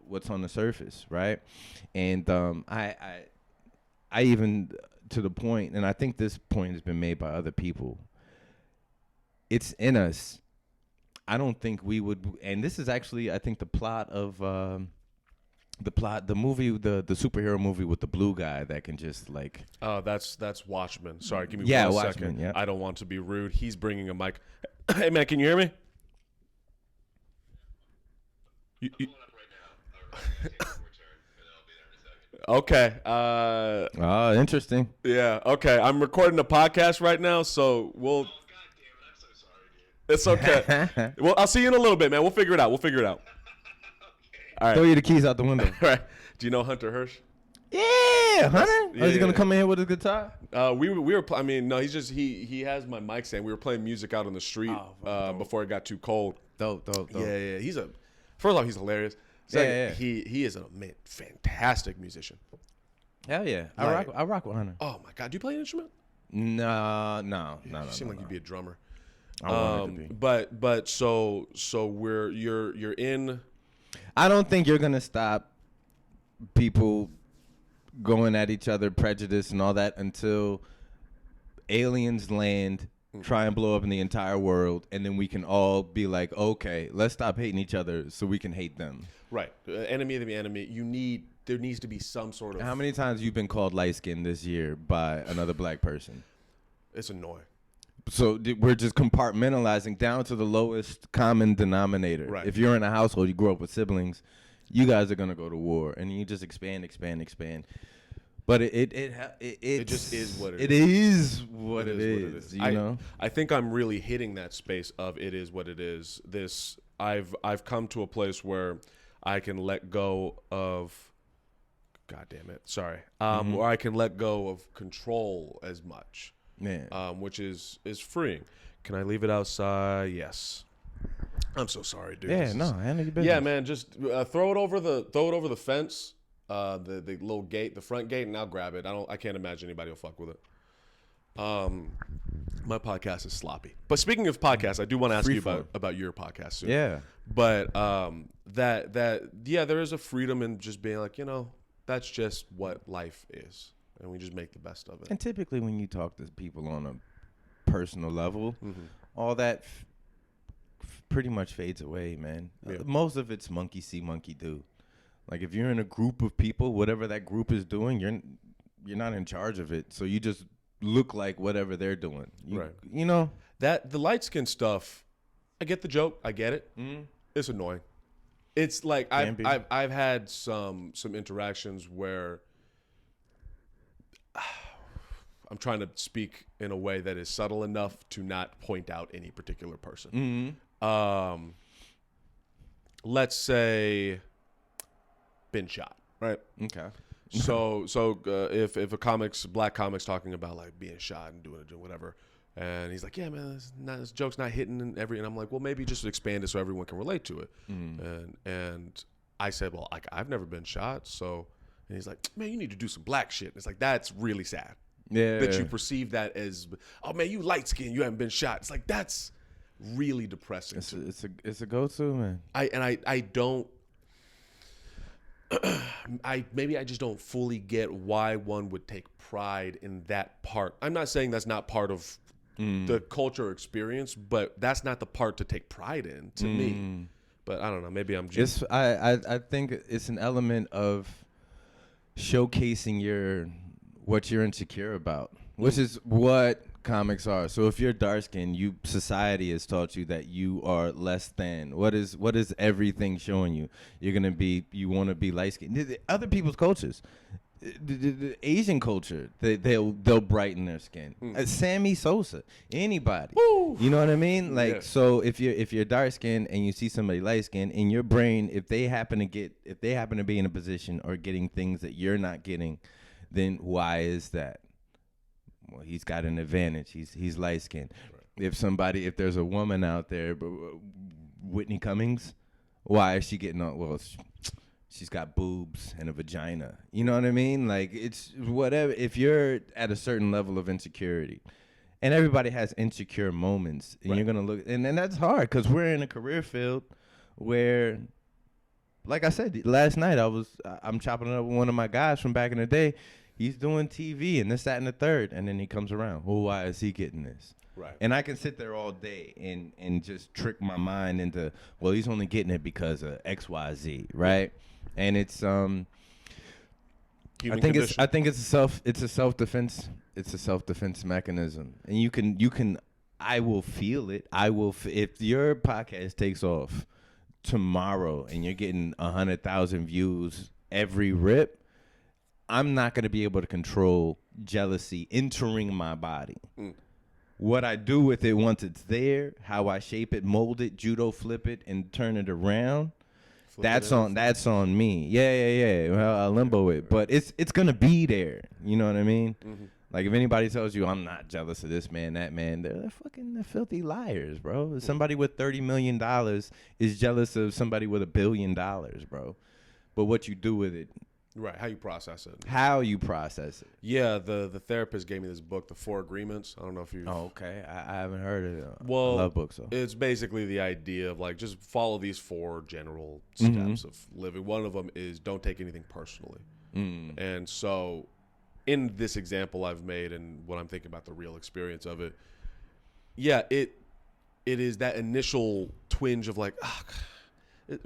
what's on the surface, right? And I even, to the point, and I think this point has been made by other people, it's in us. I don't think we would, and this is actually, I think, the plot of the movie, the superhero movie with the blue guy that can just like. Oh, that's Watchmen. Sorry, give me 1 Watchmen, second. yeah. I don't want to be rude. He's bringing a mic. Hey man, can you hear me? Okay. Interesting. Yeah. Okay. I'm recording a podcast right now, so we'll. Oh, God damn it! I'm so sorry, dude. It's okay. Well, I'll see you in a little bit, man. We'll figure it out. Okay. All right. Throw you the keys out the window. All right. Do you know Hunter Hirsch? Yeah, Hunter. Yeah, is he gonna come in here with his guitar? We were. I mean, no. He's just he has my mic stand. We were playing music out on the street before it got too cold. Dope. Yeah. First off, he's hilarious. Second, he is a fantastic musician. Hell yeah, Like, I rock with Hunter. Oh my God, do you play an instrument? No. You seem like you'd be a drummer. I wanted to be. But so you're in. I don't think you're gonna stop people going at each other, prejudice and all that, until aliens land try and blow up in the entire world, and then we can all be like, okay, let's stop hating each other so we can hate them. Right. Enemy of the enemy. There needs to be some sort of... How many times you've been called light-skinned this year by another black person? It's annoying. So we're just compartmentalizing down to the lowest common denominator. Right. If you're in a household, you grow up with siblings, you guys are going to go to war, and you just expand. But it just is what it is. It is what it is. You know? I think I'm really hitting that space of it is what it is. I've come to a place where I can let go of... God damn it. Sorry. Where I can let go of control as much. Which is freeing. Can I leave it outside? Yes. I'm so sorry, dude. Yeah, no, handle your business. Yeah, man, just throw it over the fence, the little gate, the front gate, and I'll grab it. I can't imagine anybody will fuck with it. My podcast is sloppy. But speaking of podcasts, I do want to ask you about your podcast soon. Yeah. But there is a freedom in just being like, that's just what life is. And we just make the best of it. And typically when you talk to people on a personal level, all that pretty much fades away, man. Yeah. Most of it's monkey see, monkey do. Like if you're in a group of people, whatever that group is doing, you're not in charge of it. So you just look like whatever they're doing. Right. You know? That the light skin stuff, I get the joke. I get it. It's annoying. It's like I've had some interactions where I'm trying to speak in a way that is subtle enough to not point out any particular person. Let's say been shot, right? Okay. So if a black comic's talking about like being shot and doing whatever, and he's like, yeah, man, this joke's not hitting and I'm like, well, maybe just expand it so everyone can relate to it. And I said, well, like I've never been shot, so. And he's like, man, you need to do some black shit. And it's like, that's really sad. Yeah. That you perceive that as, oh, man, you light skinned, you haven't been shot. It's like, that's really depressing. It's a go-to, man. I don't, maybe I just don't fully get why one would take pride in that part. I'm not saying that's not part of the culture or experience, but that's not the part to take pride in to me. But I don't know, maybe I'm just. I think it's an element of showcasing what you're insecure about, which is what comics are. So if you're dark skinned, society has taught you that you are less than. What is everything showing you? You want to be light skinned. Other people's cultures, the Asian culture, they'll brighten their skin. Sammy Sosa, anybody. Woo! You know what I mean? Like, yeah. So if you're dark skinned and you see somebody light skinned, in your brain, if they happen to be in a position or getting things that you're not getting, then why is that? Well, he's got an advantage. He's light skinned. Right. If there's a woman out there, Whitney Cummings, why is she getting on? Well, she's got boobs and a vagina. You know what I mean? Like, it's whatever. If you're at a certain level of insecurity, and everybody has insecure moments, and you're going to look, and that's hard because we're in a career field where, like I said, last night I'm chopping it up with one of my guys from back in the day. He's doing TV and this, that, and the third, and then he comes around. Well, why is he getting this? Right. And I can sit there all day and just trick my mind into, well, he's only getting it because of X, Y, Z, right? And it's I think it's a self-defense. It's a self-defense mechanism, and you can. I will feel it. If your podcast takes off tomorrow and you're getting 100,000 views every rip, I'm not going to be able to control jealousy entering my body. What I do with it once it's there, how I shape it, mold it, judo flip it, and turn it around. That's on me. Yeah. Well, I limbo it, but it's gonna be there. You know what I mean? Mm-hmm. Like if anybody tells you I'm not jealous of this man, that man, they're filthy liars, bro. Somebody with $30 million is jealous of somebody with $1 billion, bro. But what you do with it. Right, how you process it. Yeah, the therapist gave me this book, The 4 Agreements. I don't know if you. Oh, okay. I haven't heard of it. Well, I love books. So. It's basically the idea of like just follow these 4 general steps of living. One of them is don't take anything personally. And so, in this example I've made and when I'm thinking about the real experience of it, yeah, it is that initial twinge of like, oh,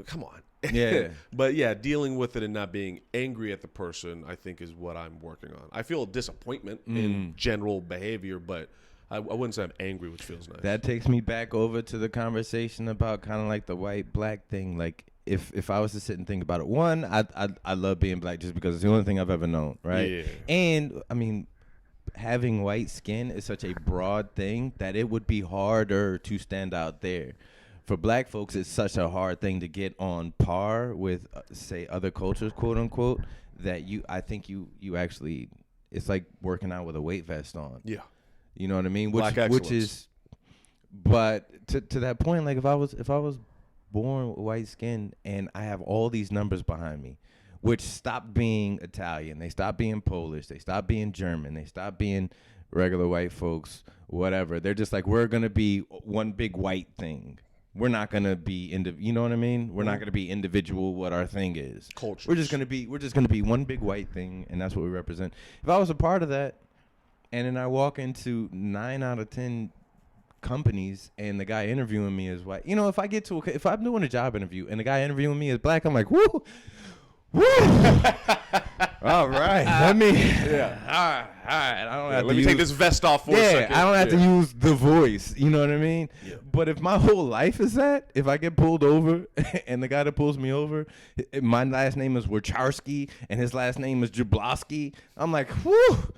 come on. Yeah. But yeah, dealing with it and not being angry at the person, I think, is what I'm working on. I feel disappointment in general behavior, but I wouldn't say I'm angry, which feels nice. That takes me back over to the conversation about kind of like the white black thing. Like if I was to sit and think about it, one, I love being black just because it's the only thing I've ever known, right? Yeah. And I mean, having white skin is such a broad thing that it would be harder to stand out there. For black folks, it's such a hard thing to get on par with, say, other cultures, quote unquote, that I think you actually, it's like working out with a weight vest on. Yeah. You know what I mean? Which is, but to that point, like if I was born with white skin and I have all these numbers behind me, which stop being Italian, they stop being Polish, they stop being German, they stop being regular white folks, whatever. They're just like, we're gonna be one big white thing. We're not gonna be you know what I mean? We're not gonna be individual. What our thing is, culture. We're just gonna be one big white thing, and that's what we represent. If I was a part of that, and then I walk into 9 out of 10 companies, and the guy interviewing me is white. You know, if I'm doing a job interview and the guy interviewing me is black, I'm like, woo, woo. All right, let me. Yeah. All right. I don't have to. Let me take this vest off for a second. I don't have to use the voice. You know what I mean? Yeah. But if my whole life is that, if I get pulled over and the guy that pulls me over, my last name is Wacharski and his last name is Jablowski, I'm like, whoo.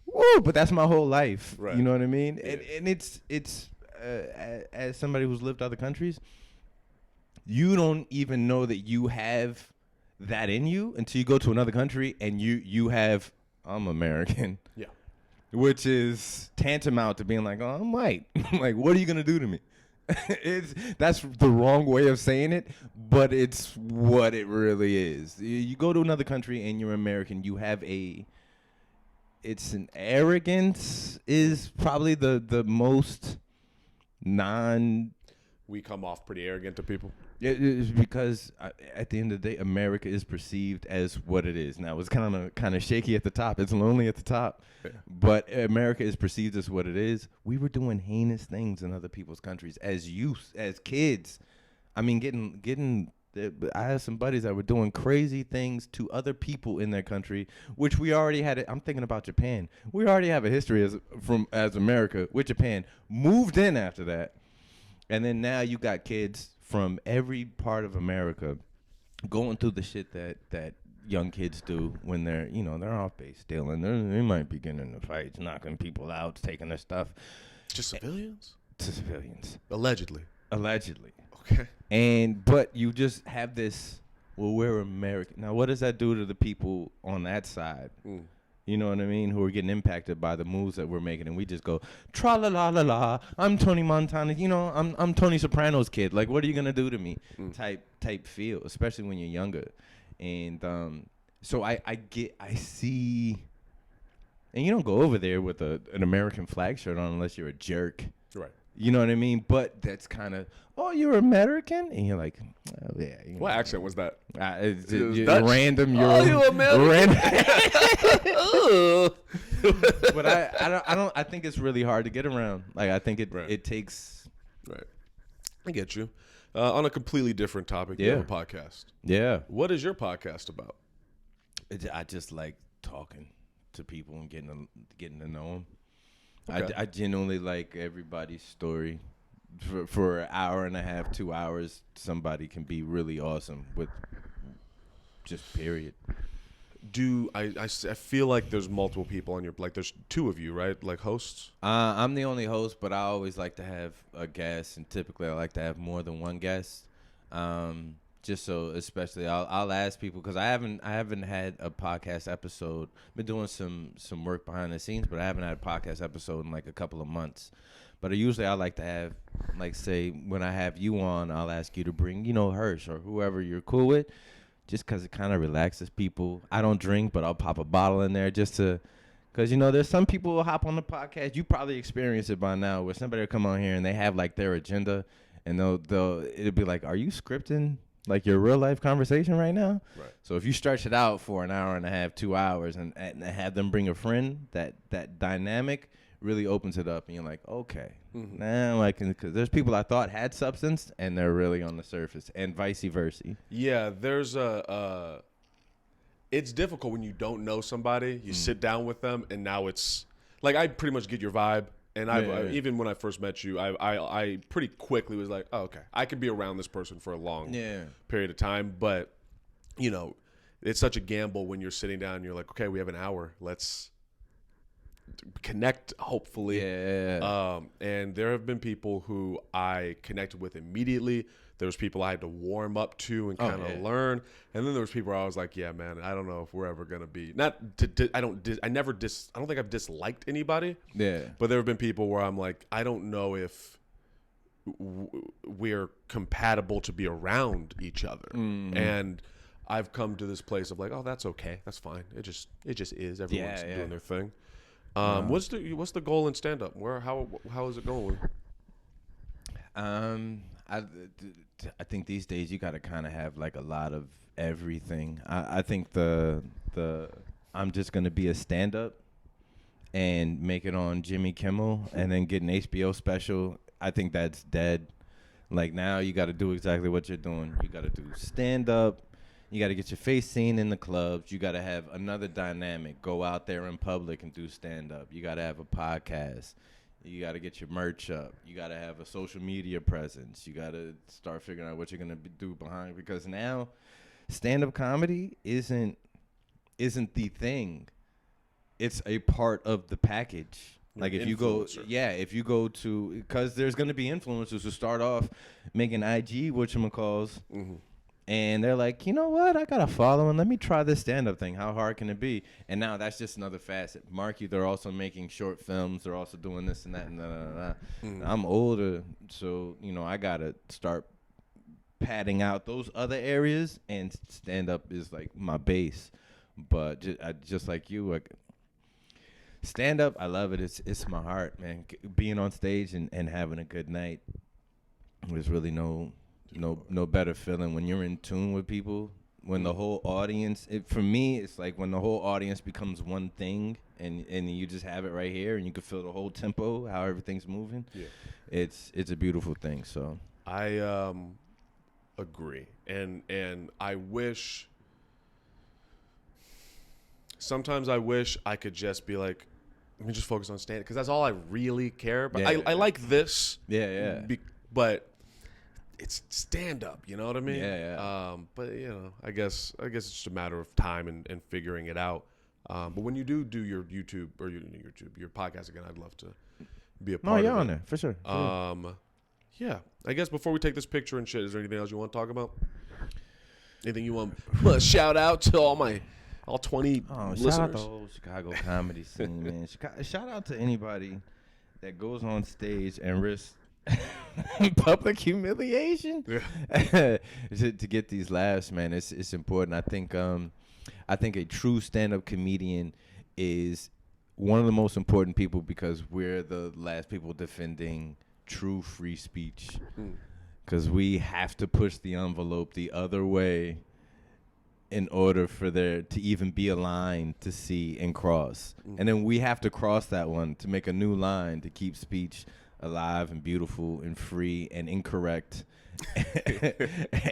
Woo, but that's my whole life. Right. You know what I mean? Yeah. And it's as somebody who's lived other countries, you don't even know that you have that in you until you go to another country and you have, I'm American. Yeah. Which is tantamount to being like, oh, I'm white. Like, what are you gonna do to me? That's the wrong way of saying it, but it's what it really is. You go to another country and you're American, you have it's an arrogance is probably the most we come off pretty arrogant to people. It's because at the end of the day, America is perceived as what it is. Now, it's kind of shaky at the top. It's lonely at the top. Yeah. But America is perceived as what it is. We were doing heinous things in other people's countries as youth, as kids. I mean, getting. I had some buddies that were doing crazy things to other people in their country, which we already had. I'm thinking about Japan. We already have a history as America with Japan. Moved in after that. And then now you got kids from every part of America going through the shit that young kids do when they're off base stealing. They might be getting into fights, knocking people out, taking their stuff. To civilians? To civilians. Allegedly. Okay. But you just have this, well, we're American. Now, what does that do to the people on that side? You know what I mean? Who are getting impacted by the moves that we're making, and we just go tra-la-la-la-la. I'm Tony Montana. I'm Tony Soprano's kid. Like, what are you gonna do to me? Type feel, especially when you're younger. And so I see, and you don't go over there with an American flag shirt on unless you're a jerk. Right. You know what I mean? But that's kind of, oh, you're American? And you're like, oh, yeah. What accent was that? It's random. You American? But I think it's really hard to get around. Like, I think it takes. Right. I get you. On a completely different topic, you have a podcast. Yeah. What is your podcast about? I just like talking to people and getting to know them. Okay. I genuinely like everybody's story. For an hour and a half, 2 hours, somebody can be really awesome with just period. I feel like there's multiple people on there's two of you, right? Like hosts? I'm the only host, but I always like to have a guest, and typically I like to have more than one guest. Just so, especially, I'll ask people, because I haven't had a podcast episode. Been doing some work behind the scenes, but I haven't had a podcast episode in like a couple of months. But usually I like to have, like, say, when I have you on, I'll ask you to bring, Hirsch or whoever you're cool with, just because it kind of relaxes people. I don't drink, but I'll pop a bottle in there just to, because, there's some people who hop on the podcast. You probably experienced it by now, where somebody will come on here and they have, like, their agenda, and it'll be like, are you scripting, like, your real life conversation right now? Right. So if you stretch it out for an hour and a half, 2 hours, and have them bring a friend, that dynamic really opens it up, and you're like, okay, now I can, because there's people I thought had substance, and they're really on the surface, and vice versa. Yeah, there's it's difficult when you don't know somebody. You sit down with them, and now it's like I pretty much get your vibe. And even when I first met you, I pretty quickly was like, oh, okay, I could be around this person for a long period of time. But, you know, it's such a gamble when you're sitting down and you're like, okay, we have an hour. Let's connect, hopefully. Yeah. And there have been people who I connected with immediately. There was people I had to warm up to and kind of learn. And then there was people where I was like, yeah, man, I don't know if we're ever going to be. I don't think I've disliked anybody. Yeah. But there have been people where I'm like, I don't know if we're compatible to be around each other. And I've come to this place of like, oh, that's okay. That's fine. It just is. Everyone's doing their thing. What's the goal in stand up? How is it going? I think these days you got to kind of have like a lot of everything. I think the I'm just gonna be a stand up and make it on Jimmy Kimmel and then get an HBO special. I think that's dead. Like now you got to do exactly what you're doing. You got to do stand up. You got to get your face seen in the clubs. You got to have another dynamic. Go out there in public and do stand up. You got to have a podcast. You got to get your merch up. You got to have a social media presence. You got to start figuring out what you're going to do behind, because now stand-up comedy isn't the thing. It's a part of the package. Like if you go to, because there's going to be influencers who start off making IG whatchamacalls, and they're like, you know what? I got a following. Let me try this stand-up thing. How hard can it be? And now that's just another facet. Marky, they're also making short films. They're also doing this and that and that. I'm older, so, you know, I got to start padding out those other areas, and stand-up is like my base. But just like you, stand-up, I love it. It's my heart, man. Being on stage and having a good night. There's really no better feeling when you're in tune with people, when the whole audience, for me, it's like when the whole audience becomes one thing, and you just have it right here, and you can feel the whole tempo, how everything's moving. It's a beautiful thing. So I agree, and I wish, sometimes I wish I could just be like, let me just focus on stand, because that's all I really care about. I like this, but it's stand up, you know what I mean? But you know, I guess it's just a matter of time and figuring it out. But when you do your YouTube or your podcast again, I'd love to be a part of it. on there for sure. Yeah. I guess before we take this picture and shit, is there anything else you want to talk about? Anything you want to shout out to all 20 listeners? Shout out to the whole Chicago comedy scene, man. Shout out to anybody that goes on stage and risks public humiliation to get these laughs, man. It's important. I think a true stand-up comedian is one of the most important people, because we're the last people defending true free speech, because we have to push the envelope the other way in order for there to even be a line to see and cross. And then we have to cross that one to make a new line to keep speech alive and beautiful and free and incorrect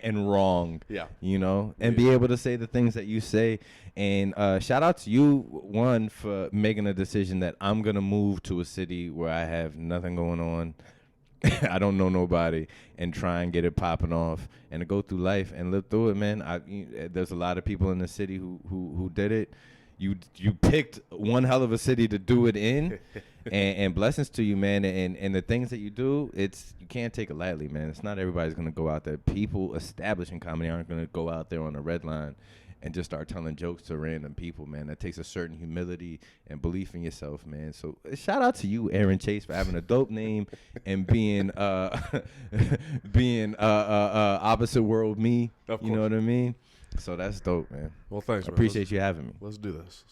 and wrong, you know, and be able to say the things that you say. And shout out to you, one, for making a decision that I'm going to move to a city where I have nothing going on. I don't know nobody, and try and get it popping off and to go through life and live through it, man. There's a lot of people in the city who did it. You picked one hell of a city to do it in, and blessings to you, man. And the things that you do, you can't take it lightly, man. It's not everybody's gonna go out there. People establishing comedy aren't gonna go out there on a red line and just start telling jokes to random people, man. That takes a certain humility and belief in yourself, man. So shout out to you, Aaron Chase, for having a dope name and being opposite world me. You know what I mean? So that's dope, man. Well, thanks, I appreciate you having me. Let's do this.